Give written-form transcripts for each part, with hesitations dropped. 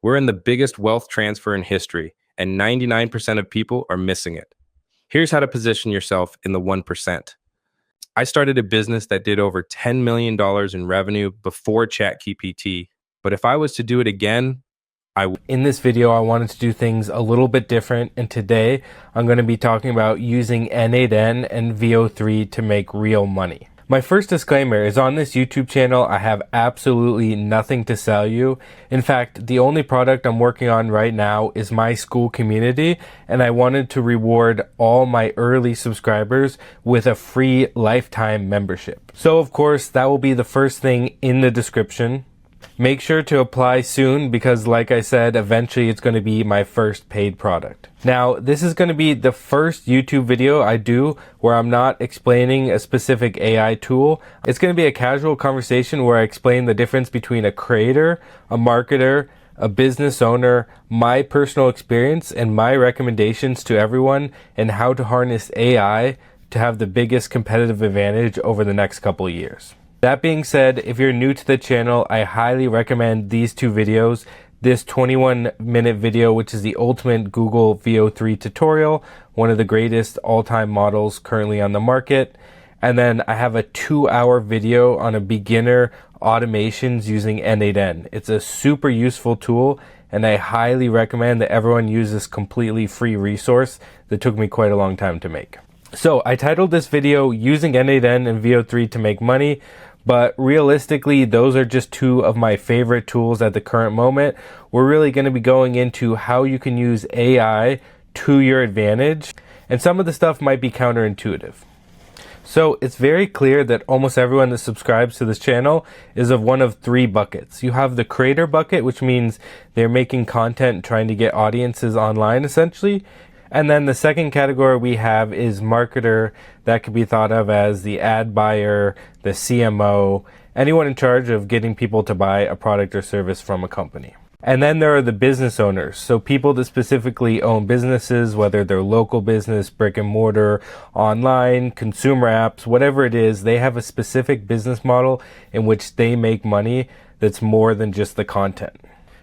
We're in the biggest wealth transfer in history, and 99% of people are missing it. Here's how to position yourself in the 1%. I started a business that did over $10 million in revenue before ChatGPT, but if I was to do it again, in this video, I wanted to do things a little bit different, and today I'm going to be talking about using N8N and VO3 to make real money. My first disclaimer is on this YouTube channel, I have absolutely nothing to sell you. In fact, the only product I'm working on right now is my school community, and I wanted to reward all my early subscribers with a free lifetime membership. So of course, that will be the first thing in the description. Make sure to apply soon because, like I said, eventually it's going to be my first paid product. Now, this is going to be the first YouTube video I do where I'm not explaining a specific AI tool. It's going to be a casual conversation where I explain the difference between a creator, a marketer, a business owner, my personal experience, and my recommendations to everyone, and how to harness AI to have the biggest competitive advantage over the next couple of years. That being said, if you're new to the channel, I highly recommend these two videos. This 21-minute video, which is the ultimate Google VO3 tutorial, one of the greatest all-time models currently on the market. And then I have a 2-hour video on a beginner automations using N8N. It's a super useful tool, and I highly recommend that everyone use this completely free resource that took me quite a long time to make. So I titled this video Using N8N and VO3 to Make Money. But realistically, those are just two of my favorite tools at the current moment. We're really going to be going into how you can use AI to your advantage, and some of the stuff might be counterintuitive. So it's very clear that almost everyone that subscribes to this channel is of one of three buckets. You have the creator bucket, which means they're making content trying to get audiences online essentially. And then the second category we have is marketer. That could be thought of as the ad buyer, the CMO, anyone in charge of getting people to buy a product or service from a company. And then there are the business owners. So people that specifically own businesses, whether they're local business, brick and mortar, online, consumer apps, whatever it is, they have a specific business model in which they make money that's more than just the content.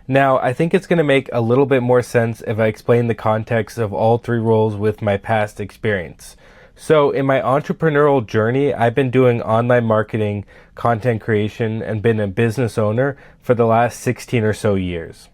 Now, I think it's going to make a little bit more sense if I explain the context of all three roles with my past experience. So in my entrepreneurial journey, I've been doing online marketing, content creation, and been a business owner for the last 16 or so years.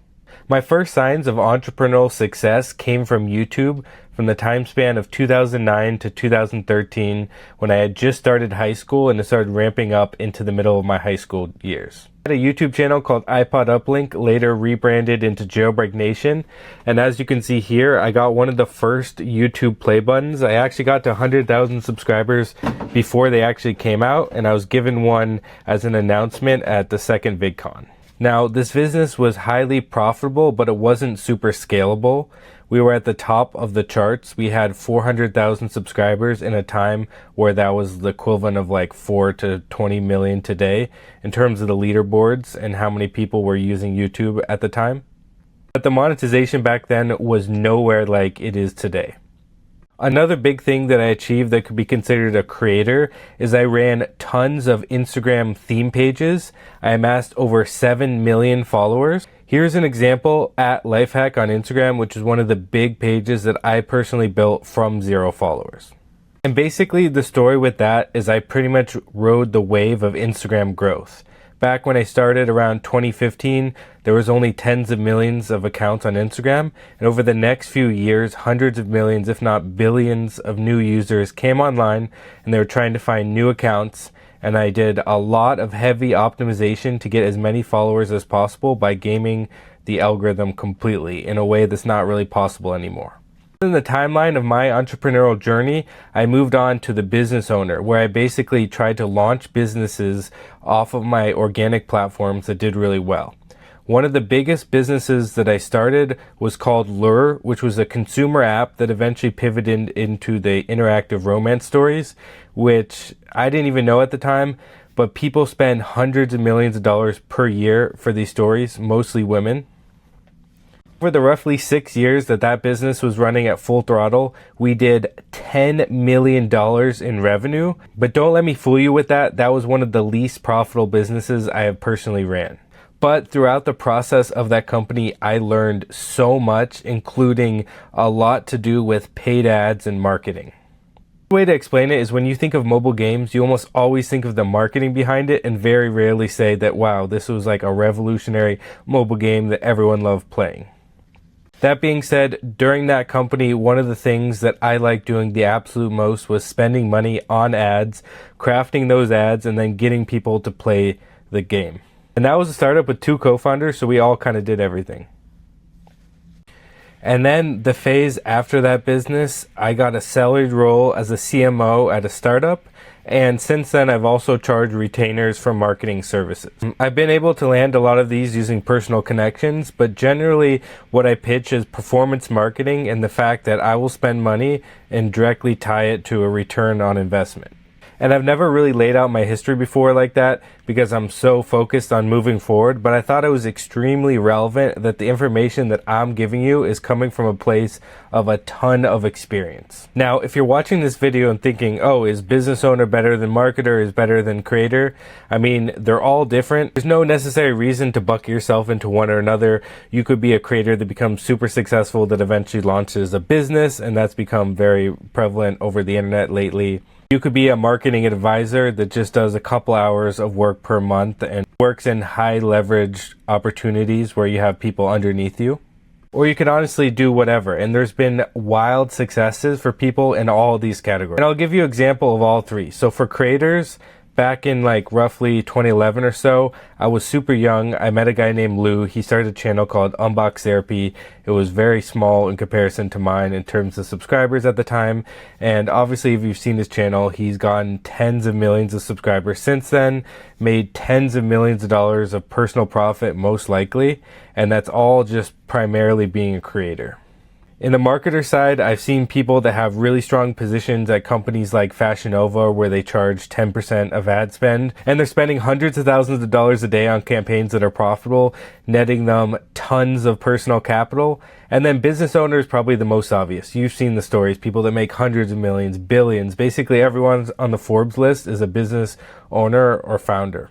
My first signs of entrepreneurial success came from YouTube from the time span of 2009 to 2013 when I had just started high school and it started ramping up into the middle of my high school years. I had a YouTube channel called iPod Uplink, later rebranded into Jailbreak Nation, and as you can see here, I got one of the first YouTube play buttons. I actually got to 100,000 subscribers before they actually came out, and I was given one as an announcement at the second VidCon. Now, this business was highly profitable, but it wasn't super scalable. We were at the top of the charts. We had 400,000 subscribers in a time where that was the equivalent of like 4 to 20 million today in terms of the leaderboards and how many people were using YouTube at the time. But the monetization back then was nowhere like it is today. Another big thing that I achieved that could be considered a creator is I ran tons of Instagram theme pages. I amassed over 7 million followers. Here's an example at Lifehack on Instagram, which is one of the big pages that I personally built from 0 followers. And basically the story with that is I pretty much rode the wave of Instagram growth. Back when I started around 2015, there was only tens of millions of accounts on Instagram, and over the next few years, hundreds of millions, if not billions of new users came online, and they were trying to find new accounts, and I did a lot of heavy optimization to get as many followers as possible by gaming the algorithm completely in a way that's not really possible anymore. In the timeline of my entrepreneurial journey, I moved on to the business owner, where I basically tried to launch businesses off of my organic platforms that did really well. One of the biggest businesses that I started was called Lure, which was a consumer app that eventually pivoted into the interactive romance stories, which I didn't even know at the time, but people spend hundreds of millions of dollars per year for these stories, mostly women. Over the roughly 6 years that business was running at full throttle, we did $10 million in revenue. But don't let me fool you with that. That was one of the least profitable businesses I have personally ran. But throughout the process of that company, I learned so much, including a lot to do with paid ads and marketing. The way to explain it is when you think of mobile games, you almost always think of the marketing behind it and very rarely say that, wow, this was like a revolutionary mobile game that everyone loved playing. That being said, during that company, one of the things that I liked doing the absolute most was spending money on ads, crafting those ads, and then getting people to play the game. And that was a startup with 2 co-founders, so we all kind of did everything. And then the phase after that business, I got a salaried role as a CMO at a startup. And since then, I've also charged retainers for marketing services. I've been able to land a lot of these using personal connections, but generally what I pitch is performance marketing and the fact that I will spend money and directly tie it to a return on investment. And I've never really laid out my history before like that because I'm so focused on moving forward, but I thought it was extremely relevant that the information that I'm giving you is coming from a place of a ton of experience. Now, if you're watching this video and thinking, oh, is business owner better than marketer, is better than creator? I mean, they're all different. There's no necessary reason to bucket yourself into one or another. You could be a creator that becomes super successful that eventually launches a business, and that's become very prevalent over the internet lately. You could be a marketing advisor that just does a couple hours of work per month and works in high leverage opportunities where you have people underneath you. Or you can honestly do whatever. And there's been wild successes for people in all of these categories. And I'll give you an example of all 3. So for creators, back in like roughly 2011 or so, I was super young. I met a guy named Lou. He started a channel called Unbox Therapy. It was very small in comparison to mine in terms of subscribers at the time. And obviously, if you've seen his channel, he's gotten tens of millions of subscribers since then, made tens of millions of dollars of personal profit, most likely. And that's all just primarily being a creator. In the marketer side, I've seen people that have really strong positions at companies like Fashion Nova where they charge 10% of ad spend, and they're spending hundreds of thousands of dollars a day on campaigns that are profitable, netting them tons of personal capital. And then business owners, probably the most obvious. You've seen the stories, people that make hundreds of millions, billions. Basically everyone on the Forbes list is a business owner or founder.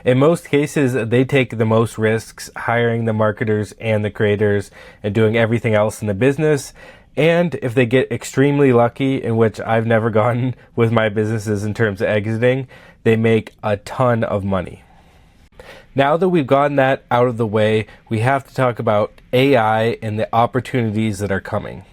In most cases, they take the most risks, hiring the marketers and the creators and doing everything else in the business. And if they get extremely lucky, in which I've never gotten with my businesses in terms of exiting, they make a ton of money. Now that we've gotten that out of the way, we have to talk about AI and the opportunities that are coming.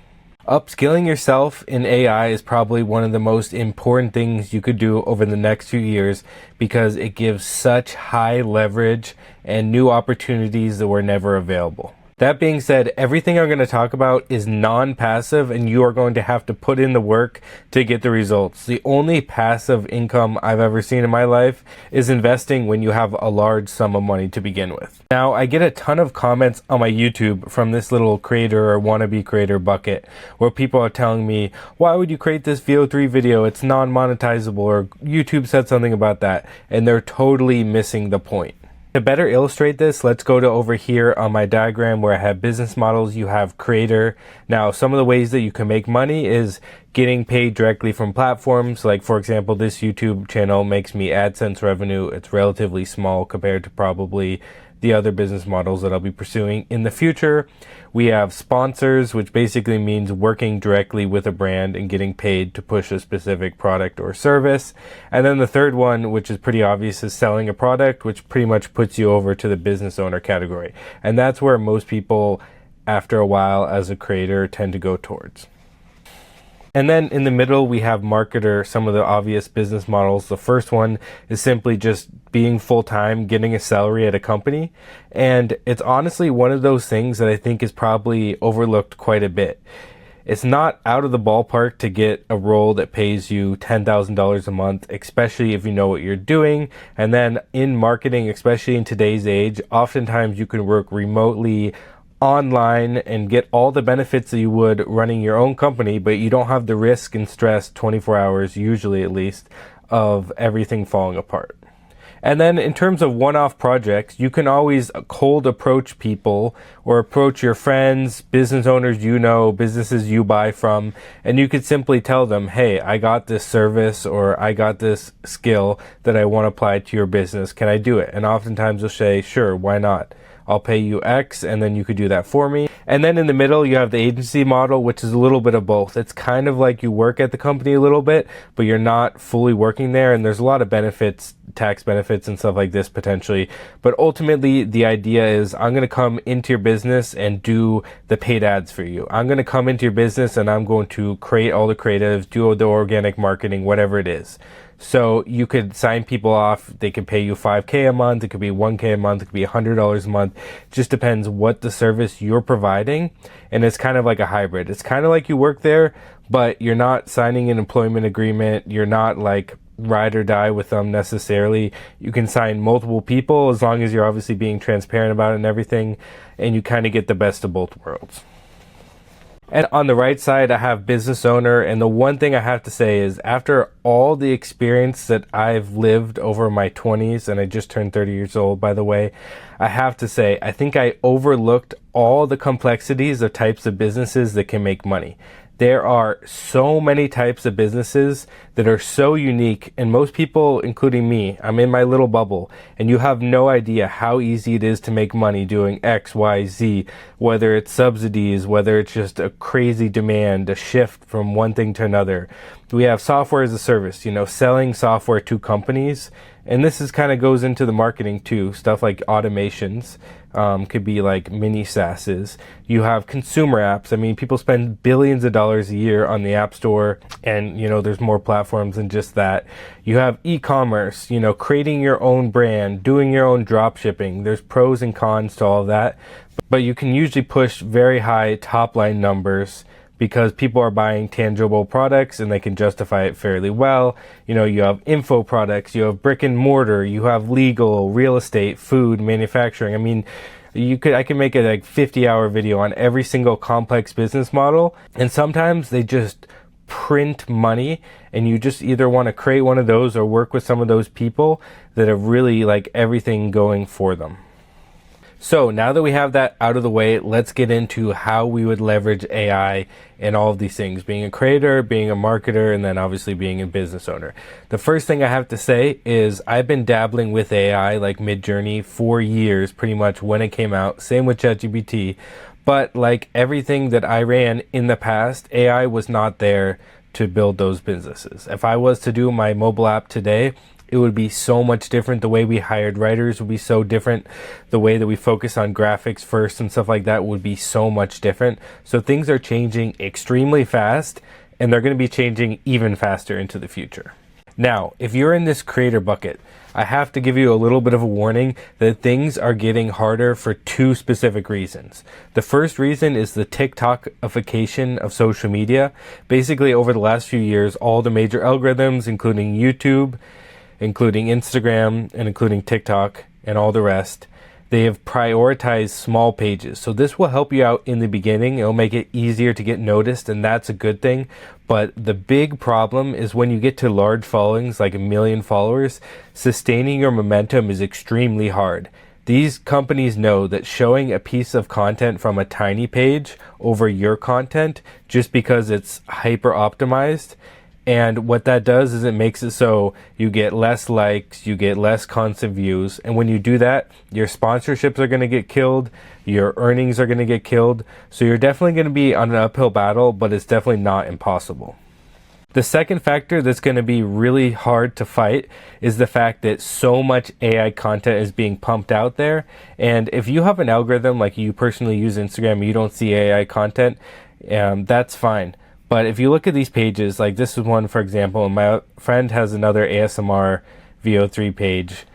Upskilling yourself in AI is probably one of the most important things you could do over the next few years because it gives such high leverage and new opportunities that were never available. That being said, everything I'm going to talk about is non-passive and you are going to have to put in the work to get the results. The only passive income I've ever seen in my life is investing when you have a large sum of money to begin with. Now, I get a ton of comments on my YouTube from this little creator or wannabe creator bucket where people are telling me, why would you create this VO3 video? It's non-monetizable, or YouTube said something about that, and they're totally missing the point. To better illustrate this, let's go to over here on my diagram where I have business models, you have creator. Now, some of the ways that you can make money is getting paid directly from platforms. Like, for example, this YouTube channel makes me AdSense revenue. It's relatively small compared to probably the other business models that I'll be pursuing in the future. We have sponsors, which basically means working directly with a brand and getting paid to push a specific product or service. And then the third one, which is pretty obvious, is selling a product, which pretty much puts you over to the business owner category. And that's where most people, after a while as a creator, tend to go towards. And then in the middle, we have marketer, some of the obvious business models. The first one is simply just being full-time, getting a salary at a company. And it's honestly one of those things that I think is probably overlooked quite a bit. It's not out of the ballpark to get a role that pays you $10,000 a month, especially if you know what you're doing. And then in marketing, especially in today's age, oftentimes you can work remotely online and get all the benefits that you would running your own company, but you don't have the risk and stress 24 hours, usually at least, of everything falling apart. And then in terms of one-off projects, you can always cold approach people or approach your friends, business owners you know, businesses you buy from, and you could simply tell them, hey, I got this service or I got this skill that I want to apply to your business. Can I do it? And oftentimes they'll say, sure, why not? I'll pay you X and then you could do that for me. And then in the middle, you have the agency model, which is a little bit of both. It's kind of like you work at the company a little bit, but you're not fully working there. And there's a lot of benefits, tax benefits and stuff like this potentially. But ultimately, the idea is I'm going to come into your business and do the paid ads for you. I'm going to come into your business and I'm going to create all the creatives, do the organic marketing, whatever it is. So you could sign people off. They could pay you $5K a month. It could be $1K a month. It could be $100 a month. It just depends what the service you're providing. And it's kind of like a hybrid. It's kind of like you work there, but you're not signing an employment agreement. You're not like ride or die with them necessarily. You can sign multiple people as long as you're obviously being transparent about it and everything. And you kind of get the best of both worlds. And on the right side, I have business owner. And the one thing I have to say is after all the experience that I've lived over my 20s, and I just turned 30 years old, by the way, I have to say, I think I overlooked all the complexities of types of businesses that can make money. There are so many types of businesses that are so unique, and most people, including me, I'm in my little bubble, and you have no idea how easy it is to make money doing X, Y, Z, whether it's subsidies, whether it's just a crazy demand, a shift from one thing to another. We have software as a service, selling software to companies, and this is kind of goes into the marketing too, stuff like automations. Could be like mini SaaSes. You have consumer apps. I mean, people spend billions of dollars a year on the App Store, and there's more platforms than just that. You have e-commerce, creating your own brand, doing your own drop shipping. There's pros and cons to all of that, but you can usually push very high top line numbers because people are buying tangible products and they can justify it fairly well. You have info products, you have brick and mortar, you have legal, real estate, food, manufacturing. I mean, I can make a 50-hour video on every single complex business model. And sometimes they just print money and you just either want to create one of those or work with some of those people that have really everything going for them. So now that we have that out of the way, let's get into how we would leverage AI and all of these things, being a creator, being a marketer, and then obviously being a business owner. The first thing I have to say is I've been dabbling with AI like Midjourney for years, pretty much when it came out. Same with ChatGPT. But like everything that I ran in the past, AI was not there to build those businesses. If I was to do my mobile app today, it would be so much different. The way we hired writers would be so different. The way that we focus on graphics first and stuff like that would be so much different. So things are changing extremely fast, and they're going to be changing even faster into the future. Now, if you're in this creator bucket, I have to give you a little bit of a warning that things are getting harder for two specific reasons. The first reason is the TikTokification of social media. Basically, over the last few years, all the major algorithms, including YouTube, including Instagram, and including TikTok, and all the rest, they have prioritized small pages. So this will help you out in the beginning. It'll make it easier to get noticed, and that's a good thing. But the big problem is when you get to large followings, like 1 million followers, sustaining your momentum is extremely hard. These companies know that showing a piece of content from a tiny page over your content, just because it's hyper optimized, and what that does is it makes it so you get less likes, you get less constant views. And when you do that, your sponsorships are going to get killed, your earnings are going to get killed. So you're definitely going to be on an uphill battle, but it's definitely not impossible. The second factor that's going to be really hard to fight is the fact that so much AI content is being pumped out there. And if you have an algorithm, like you personally use Instagram, you don't see AI content, that's fine. But if you look at these pages, like this is one, for example, and my friend has another ASMR VO3 page,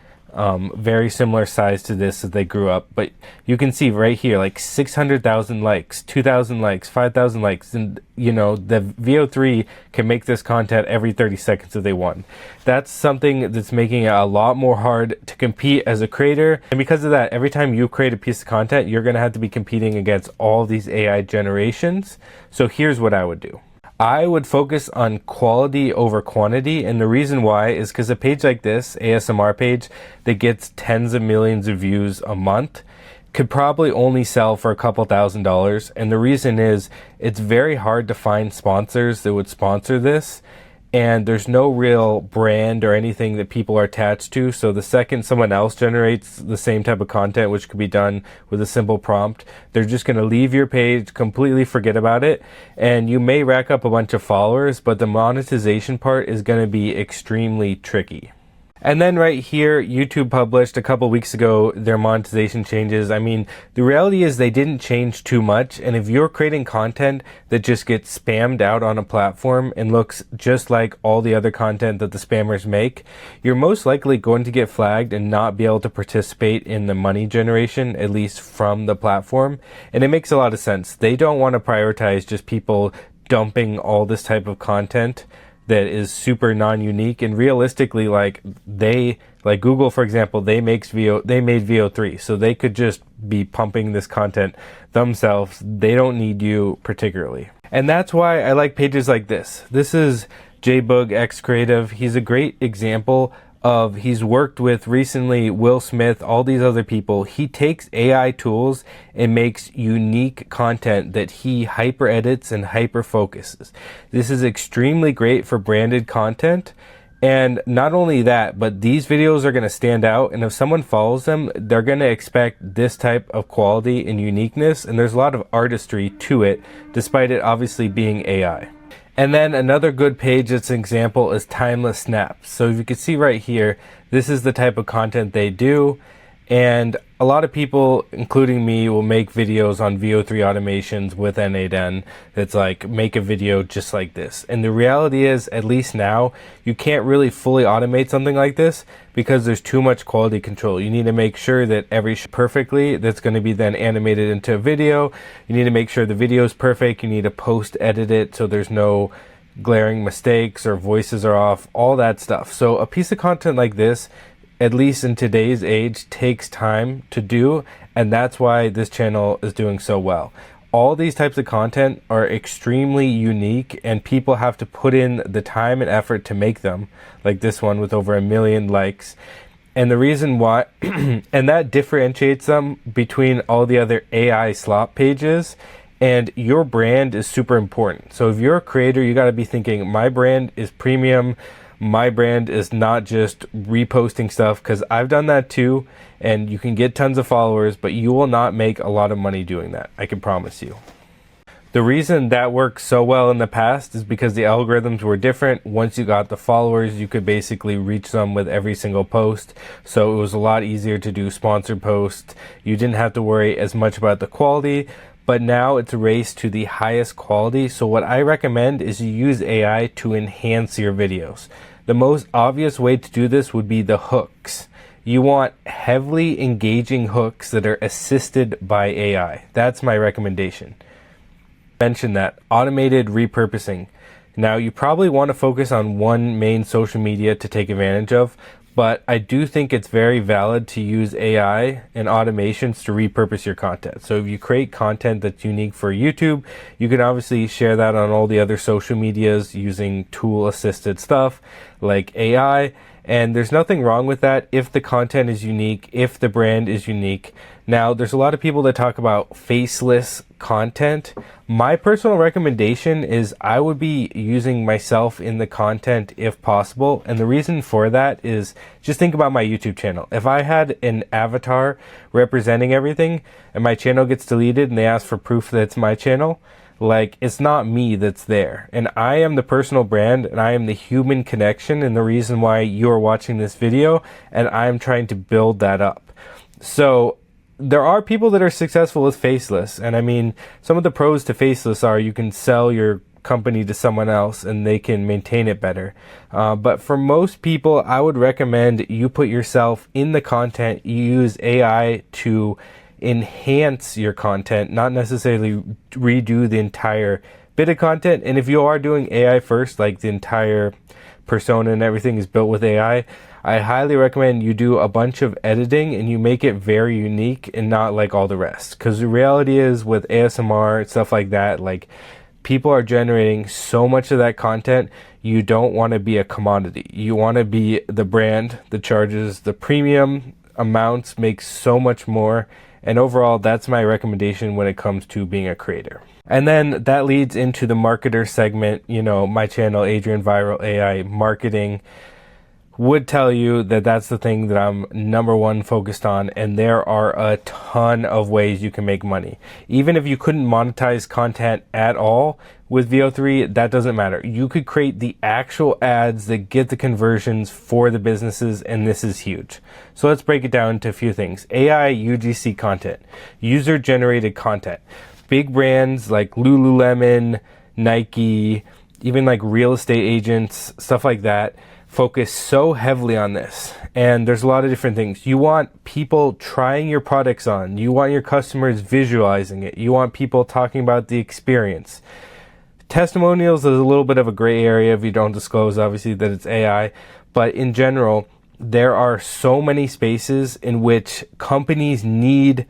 very similar size to this as they grew up. But you can see right here, like 600,000 likes, 2,000 likes, 5,000 likes. And, the VO3 can make this content every 30 seconds if they want. That's something that's making it a lot more hard to compete as a creator. And because of that, every time you create a piece of content, you're going to have to be competing against all these AI generations. So here's what I would do. I would focus on quality over quantity, and the reason why is because a page like this, ASMR page, that gets tens of millions of views a month, could probably only sell for a couple $1,000s. And the reason is it's very hard to find sponsors that would sponsor this, and there's no real brand or anything that people are attached to. So the second someone else generates the same type of content, which could be done with a simple prompt, they're just going to leave your page, completely forget about it, and you may rack up a bunch of followers, but the monetization part is going to be extremely tricky. And then right here, YouTube published a couple weeks ago their monetization changes. I mean, the reality is they didn't change too much. And if you're creating content that just gets spammed out on a platform and looks just like all the other content that the spammers make, you're most likely going to get flagged and not be able to participate in the money generation, at least from the platform. And it makes a lot of sense. They don't want to prioritize just people dumping all this type of content that is super non-unique. And realistically, like Google, for example, they made VO3, so they could just be pumping this content themselves. They don't need you particularly. And that's why I like pages like this. This is JBoog X Creative. He's a great example of, he's worked with recently Will Smith, all these other people. He takes AI tools and makes unique content that he hyper edits and hyper focuses. This is extremely great for branded content. And not only that, but these videos are going to stand out, and if someone follows them, they're going to expect this type of quality and uniqueness, and there's a lot of artistry to it, despite it obviously being AI. And then another good page that's an example is Timeless Snaps. So if you can see right here, this is the type of content they do. And a lot of people, including me, will make videos on VO3 automations with N8N that's like, make a video just like this. And the reality is, at least now, you can't really fully automate something like this because there's too much quality control. You need to make sure that every perfectly that's going to be then animated into a video. You need to make sure the video is perfect. You need to post edit it so there's no glaring mistakes or voices are off, all that stuff. So a piece of content like this, at least in today's age, takes time to do, and that's why this channel is doing so well. All these types of content are extremely unique, and people have to put in the time and effort to make them, like this one with over 1 million likes. And the reason why, and that differentiates them between all the other AI slop pages, and your brand is super important. So if you're a creator, you got to be thinking, my brand is premium. My brand is not just reposting stuff, because I've done that too, and you can get tons of followers, but you will not make a lot of money doing that. I can promise you. The reason that worked so well in the past is because the algorithms were different. Once you got the followers, you could basically reach them with every single post. So it was a lot easier to do sponsored posts. You didn't have to worry as much about the quality. But now it's a race to the highest quality. So what I recommend is you use AI to enhance your videos. The most obvious way to do this would be the hooks. You want heavily engaging hooks that are assisted by AI. That's my recommendation. Mention that automated repurposing. Now you probably want to focus on one main social media to take advantage of, but I do think it's very valid to use AI and automations to repurpose your content. So if you create content that's unique for YouTube, you can obviously share that on all the other social medias using tool assisted stuff like AI. And there's nothing wrong with that if the content is unique, if the brand is unique. Now, there's a lot of people that talk about faceless content. My personal recommendation is I would be using myself in the content if possible. And the reason for that is just think about my YouTube channel. If I had an avatar representing everything and my channel gets deleted and they ask for proof that it's my channel, like, it's not me that's there. And I am the personal brand, and I am the human connection, and the reason why you are watching this video, and I'm trying to build that up. So there are people that are successful with faceless, and I mean, some of the pros to faceless are you can sell your company to someone else and they can maintain it better. But for most people, I would recommend you put yourself in the content. You use AI to enhance your content, not necessarily redo the entire bit of content. And if you are doing AI first, like the entire persona and everything is built with AI, I highly recommend you do a bunch of editing and you make it very unique and not like all the rest. Because the reality is with ASMR and stuff like that, like people are generating so much of that content. You don't want to be a commodity. You want to be the brand that charges the premium amounts, makes so much more. And overall, that's my recommendation when it comes to being a creator. And then that leads into the marketer segment. You know, my channel, Adrian Viral AI Marketing, would tell you that that's the thing that I'm number one focused on. And there are a ton of ways you can make money. Even if you couldn't monetize content at all with VO3, that doesn't matter. You could create the actual ads that get the conversions for the businesses, and this is huge. So let's break it down to a few things. AI UGC content, user generated content. Big brands like Lululemon, Nike, even like real estate agents, stuff like that, focus so heavily on this. And there's a lot of different things. You want people trying your products on. You want your customers visualizing it. You want people talking about the experience. Testimonials is a little bit of a gray area if you don't disclose, obviously, that it's AI. But in general, there are so many spaces in which companies need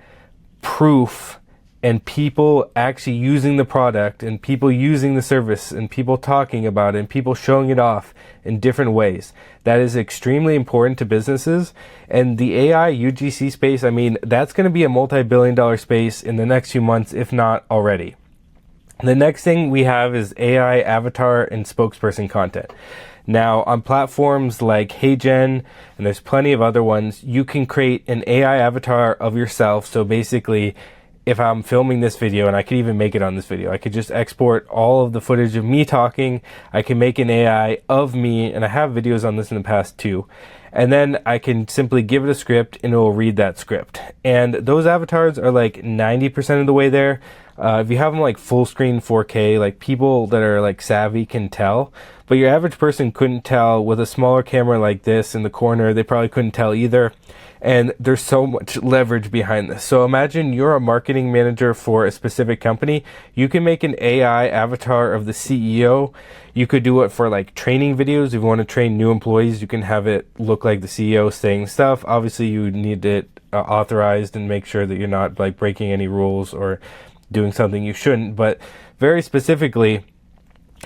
proof and people actually using the product and people using the service and people talking about it and people showing it off in different ways. That is extremely important to businesses. And the AI UGC space, I mean, that's going to be a multi-billion-dollar space in the next few months, if not already. The next thing we have is AI avatar and spokesperson content. Now, on platforms like HeyGen, and there's plenty of other ones, you can create an AI avatar of yourself. So basically, if I'm filming this video, and I could even make it on this video, I could just export all of the footage of me talking. I can make an AI of me, and I have videos on this in the past too. And then I can simply give it a script and it will read that script. And those avatars are like 90% of the way there. If you have them like full screen 4K, like people that are like savvy can tell, but your average person couldn't tell with a smaller camera like this in the corner. They probably couldn't tell either. And there's so much leverage behind this. So imagine you're a marketing manager for a specific company. You can make an AI avatar of the CEO. You could do it for like training videos. If you want to train new employees, you can have it look like the CEO saying stuff. Obviously, you need it authorized and make sure that you're not like breaking any rules or doing something you shouldn't. But very specifically,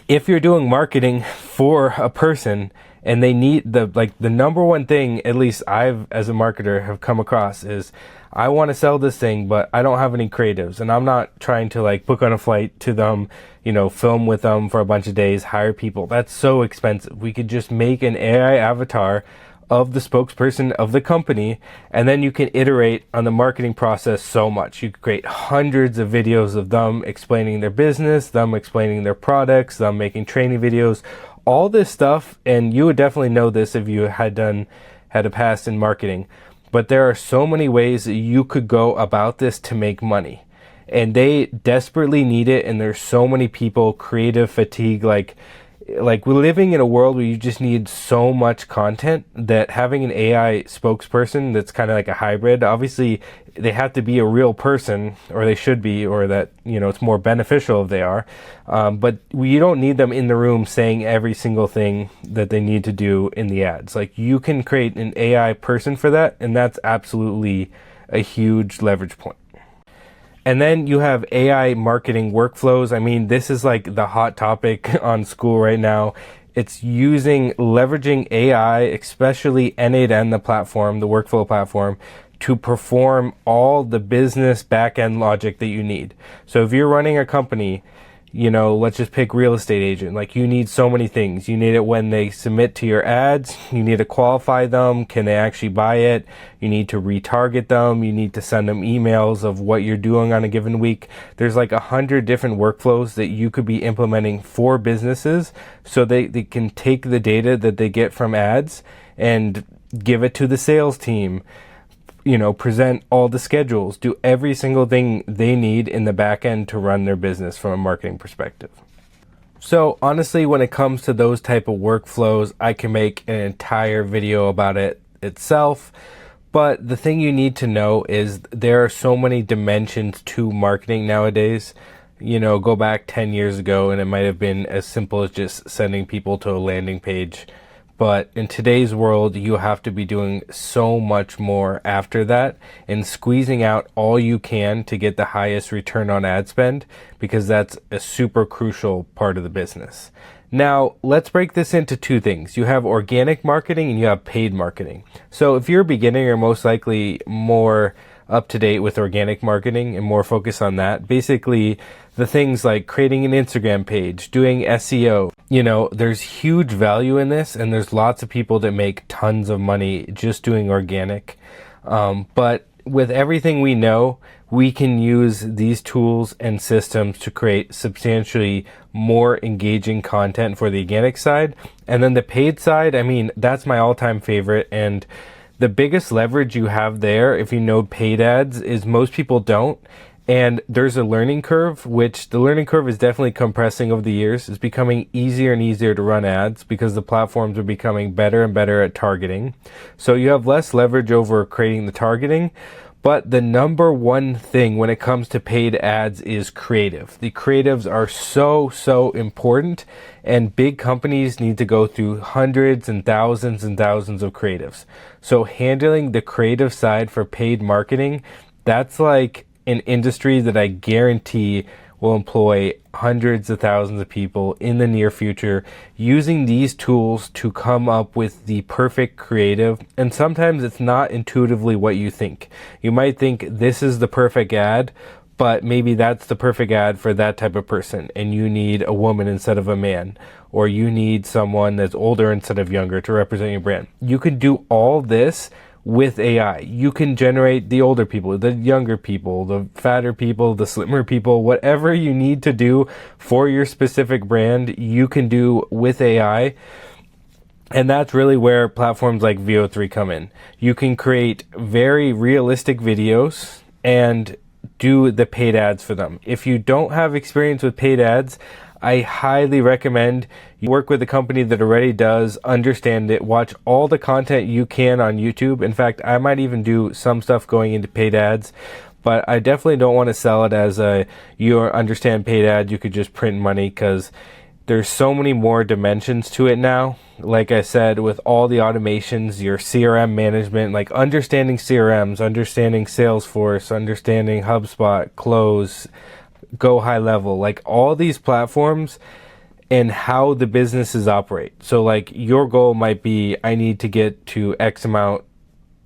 if you're doing marketing for a person and they need the number one thing, at least I've as a marketer have come across, is I want to sell this thing, but I don't have any creatives, and I'm not trying to like book on a flight to them, you know, film with them for a bunch of days, hire people. That's so expensive. We could just make an AI avatar of the spokesperson of the company, and then you can iterate on the marketing process so much. You could create hundreds of videos of them explaining their business, them explaining their products, them making training videos, all this stuff. And you would definitely know this if you had a past in marketing. But there are so many ways that you could go about this to make money, and they desperately need it. And there's so many people, creative fatigue, like we're living in a world where you just need so much content that having an AI spokesperson that's kind of like a hybrid, obviously they have to be a real person, or they should be, or that, you know, it's more beneficial if they are. But you don't need them in the room saying every single thing that they need to do in the ads. Like, you can create an AI person for that, and that's absolutely a huge leverage point. And then you have AI marketing workflows. I mean, this is like the hot topic on school right now. It's leveraging AI, especially N8N, the platform, the workflow platform, to perform all the business back-end logic that you need. So if you're running a company, you know, let's just pick real estate agent. Like, you need so many things. You need it when they submit to your ads. You need to qualify them. Can they actually buy it? You need to retarget them. You need to send them emails of what you're doing on a given week. There's like 100 different workflows that you could be implementing for businesses, so they can take the data that they get from ads and give it to the sales team, you know, present all the schedules, do every single thing they need in the back end to run their business from a marketing perspective. So honestly, when it comes to those type of workflows, I can make an entire video about it itself. But the thing you need to know is there are so many dimensions to marketing nowadays. You know, go back 10 years ago and it might have been as simple as just sending people to a landing page. but in today's world, you have to be doing so much more after that and squeezing out all you can to get the highest return on ad spend, because that's a super crucial part of the business. Now, let's break this into two things. You have organic marketing and you have paid marketing. So if you're a beginner, you're most likely more up to date with organic marketing and more focused on that. Basically, the things like creating an Instagram page, doing SEO, there's huge value in this, and there's lots of people that make tons of money just doing organic. But with everything we know, we can use these tools and systems to create substantially more engaging content for the organic side. And then the paid side, that's my all-time favorite. And the biggest leverage you have there, if you know paid ads, is most people don't. And there's a learning curve, which the learning curve is definitely compressing over the years. It's becoming easier and easier to run ads because the platforms are becoming better and better at targeting. So you have less leverage over creating the targeting. But the number one thing when it comes to paid ads is creative. The creatives are so important, and big companies need to go through hundreds and thousands of creatives. So handling the creative side for paid marketing, that's like an industry that I guarantee will employ hundreds of thousands of people in the near future, using these tools to come up with the perfect creative. And sometimes it's not intuitively what you think. You might think this is the perfect ad, but maybe that's the perfect ad for that type of person, and you need a woman instead of a man, or you need someone that's older instead of younger to represent your brand. You can do all this with AI. You can generate the older people, the younger people, the fatter people, the slimmer people, whatever you need to do for your specific brand, you can do with AI. And that's really where platforms like VO3 come in. You can create very realistic videos and do the paid ads for them. If you don't have experience with paid ads, I highly recommend you work with a company that already does, understand it, watch all the content you can on YouTube. In fact, I might even do some stuff going into paid ads, but I definitely don't want to sell it as you understand paid ads, you could just print money, because there's so many more dimensions to it now. Like I said, with all the automations, your CRM management, like understanding CRMs, understanding Salesforce, understanding HubSpot, Close, Go High Level, like all these platforms and how the businesses operate. So like your goal might be, I need to get to X amount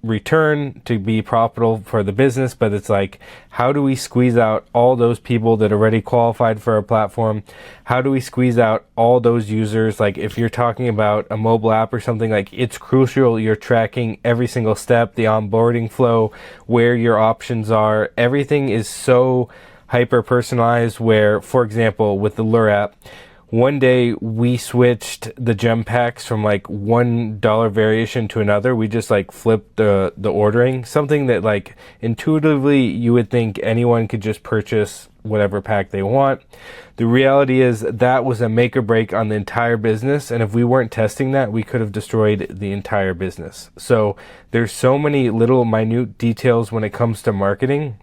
return to be profitable for the business, but it's like, how do we squeeze out all those people that already qualified for our platform? How do we squeeze out all those users? Like if you're talking about a mobile app or something, like it's crucial you're tracking every single step, the onboarding flow, where your options are. Everything is so hyper personalized, where, for example, with the Lure app, one day we switched the gem packs from like $1 variation to another. We just like flipped the ordering, something that like intuitively you would think anyone could just purchase whatever pack they want. The reality is that was a make or break on the entire business, and if we weren't testing that, we could have destroyed the entire business. So there's so many little minute details when it comes to marketing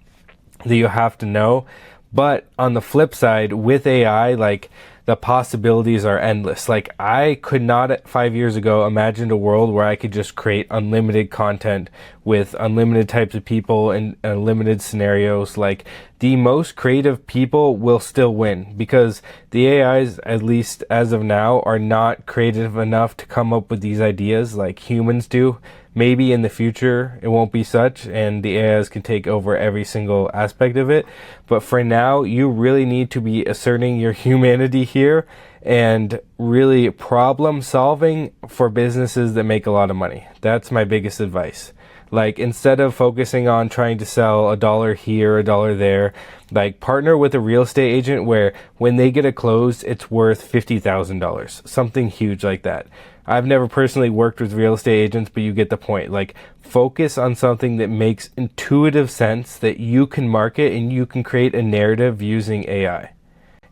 that you have to know. But on the flip side, with AI, like the possibilities are endless. Like I could not 5 years ago imagine a world where I could just create unlimited content with unlimited types of people and unlimited scenarios. Like the most creative people will still win, because the AIs, at least as of now, are not creative enough to come up with these ideas like humans do. Maybe in the future it won't be such, and the AIs can take over every single aspect of it. But for now, you really need to be asserting your humanity here and really problem solving for businesses that make a lot of money. That's my biggest advice. Like instead of focusing on trying to sell $1 here, $1 there, like partner with a real estate agent where when they get it closed, it's worth $50,000, something huge like that. I've never personally worked with real estate agents, but you get the point. Like focus on something that makes intuitive sense, that you can market and you can create a narrative using AI.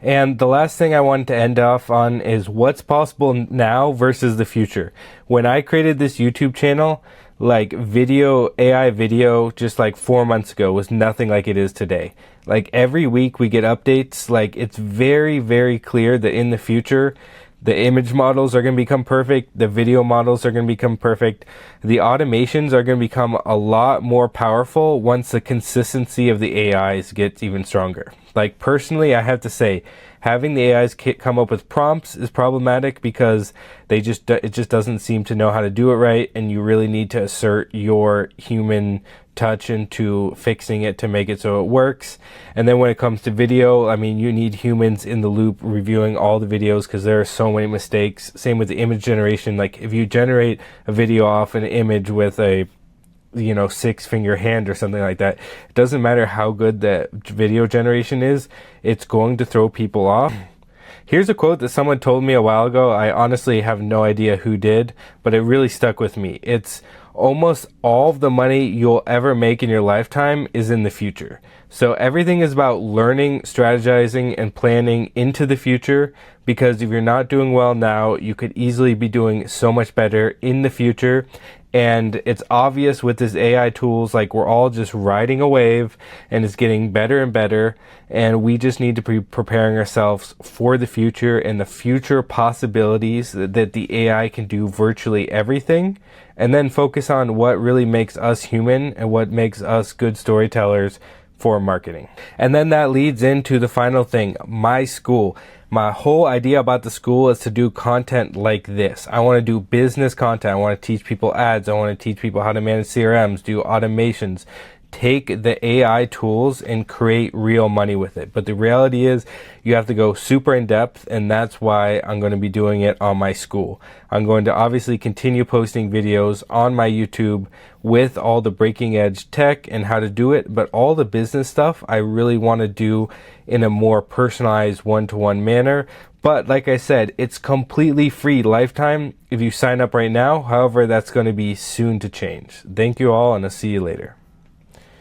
And the last thing I wanted to end off on is what's possible now versus the future. When I created this YouTube channel, like AI video, just like 4 months ago was nothing like it is today. Like every week we get updates. Like it's very, very clear that in the future, The image models are going to become perfect. The video models are going to become perfect. The automations are going to become a lot more powerful once the consistency of the AIs gets even stronger. Like personally, I have to say, having the AIs come up with prompts is problematic because it just doesn't seem to know how to do it right, and you really need to assert your human touch into fixing it to make it so it works. And then when it comes to video, I mean, you need humans in the loop reviewing all the videos because there are so many mistakes. Same with the image generation. Like if you generate a video off an image with a 6-finger hand or something like that, it doesn't matter how good the video generation is, it's going to throw people off. Here's a quote that someone told me a while ago. I honestly have no idea who did, but it really stuck with me. It's almost all of the money you'll ever make in your lifetime is in the future. So everything is about learning, strategizing, and planning into the future, because if you're not doing well now, you could easily be doing so much better in the future. And it's obvious with this AI tools, like we're all just riding a wave and it's getting better and better. And we just need to be preparing ourselves for the future and the future possibilities that the AI can do virtually everything. And then focus on what really makes us human and what makes us good storytellers for marketing. And then that leads into the final thing, my school. My whole idea about the school is to do content like this. I want to do business content. I want to teach people ads. I want to teach people how to manage CRMs, do automations, take the AI tools and create real money with it. But the reality is you have to go super in depth, and that's why I'm going to be doing it on my school. I'm going to obviously continue posting videos on my YouTube with all the breaking edge tech and how to do it, but all the business stuff I really want to do in a more personalized one-to-one manner. But like I said, it's completely free lifetime if you sign up right now. However, that's going to be soon to change. Thank you all, and I'll see you later.